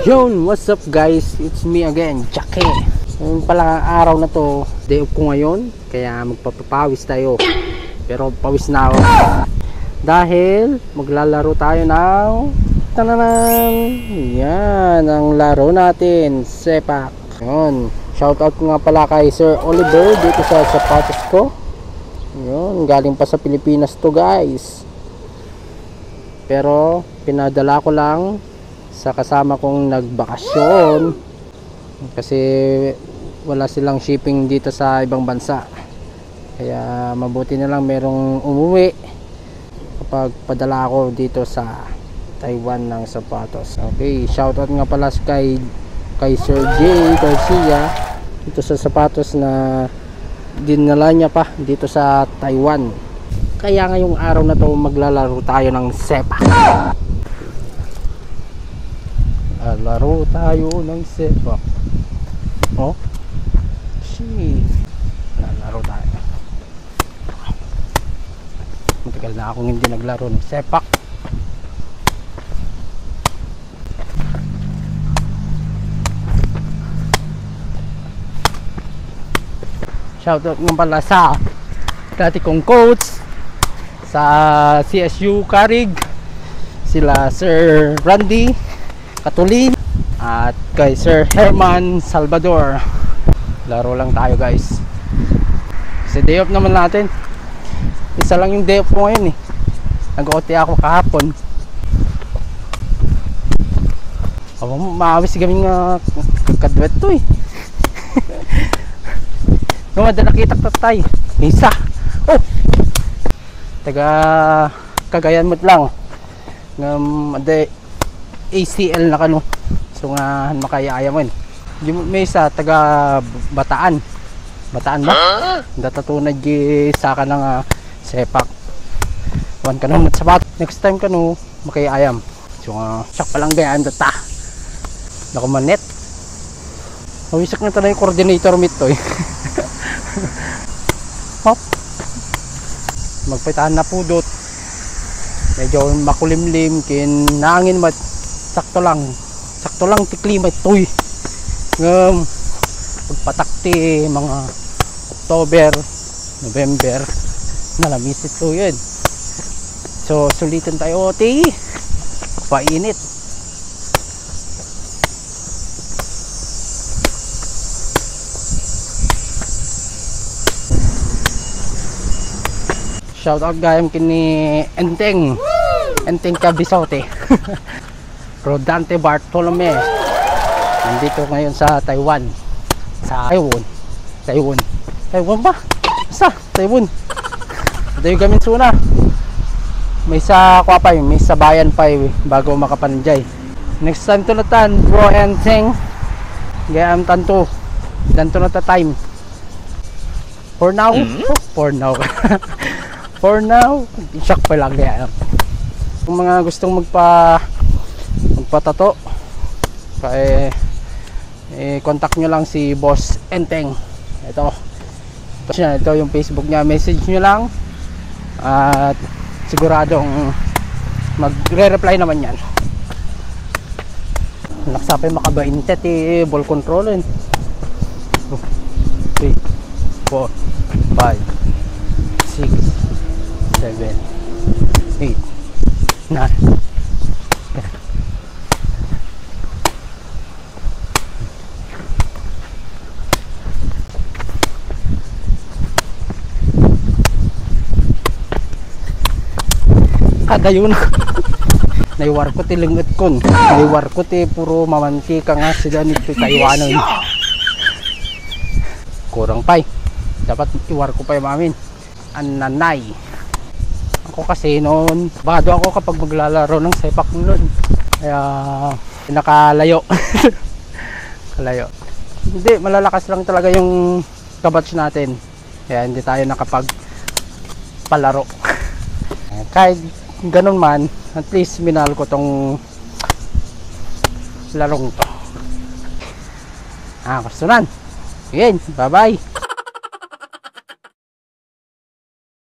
Yun, what's up guys? It's me again, Jackie. Yung pala araw na to, day off ko ngayon, kaya magpapawis tayo. Pero pawis na ako. Dahil maglalaro tayo ng tananan. Yan, ang laro natin, sepak. Yun, shoutout ko nga pala kay Sir Oliver dito sa sapatos ko. Yun, galing pa sa Pilipinas to guys. Pero pinadala ko lang sa kasama kong nagbakasyon kasi wala silang shipping dito sa ibang bansa, kaya mabuti na lang merong umuwi kapag padala ako dito sa Taiwan ng sapatos. Okay, shoutout nga pala kay Sir J. Garcia dito sa sapatos na dinala niya pa dito sa Taiwan. Kaya ngayong araw na to maglalaro tayo ng sepak. Laro tayo ng sepak. Oh, shit, laro tayo. Matagal na akong hindi naglaro ng sepak. Shoutout nga pala sa dati kong coach sa CSU Carig, sila Sir Randy Katulin at kay Sir Herman Salvador. Laro lang tayo guys kasi day off naman natin. Isa lang yung day off ko ngayon eh. Nag-OT ako kahapon. Maawis kaming kadwet to eh. Madala kita tatay isa. Oh, taga Cagayan mo lang ade ACL na kano, so nga makaya mo yun. May isa taga Bataan ba? Datatunad gi saka ng sepak wan ka naman sapat. Next time kano makaya ayam, so sak palang gayaan data nakumanet. Mawisak na tayo yung coordinator meet to eh. Hop, magpaitaan na pudot, medyo makulimlim kin nangin mat sakto lang ti klima itoy pagpatakti mga October, November nalamis ito yun. So sulitin tayo OT painit. Shout out gayam kini Enteng Cabisote. Rodante Bartolome nandito ngayon sa Taiwan ba? Sa Taiwan ito yung gamin suna. May sa Kwapay, may sa bayan pa bago makapanjay. Next time to natan bro Enteng gayam tanto danto na ta time for now. For now, shock pa lang kaya. Kung mga gustong magpatato, contact nyo lang si Boss Enteng. Ito yung Facebook niya. Message nyo lang at siguradong magre-reply naman yan. Naksapay makabaintet ball control 3, 4, 5, 6, 7, 8, 9. Kada yun naiwar ko ti lingot kon, naiwar ko ti puro mamanti ka nga sila nito Taiwanon. Kurang pay dapat iwar ko pa yung mamin ananay. Ako kasi noon bado ako kapag maglalaro ng sepak noon, kaya nakalayo. Kalayo, hindi malalakas lang talaga yung kabatch natin, kaya hindi tayo nakapag palaro. Kahit ganun man, at least minahal ko tong larong to. Gusto nan. Again, bye bye.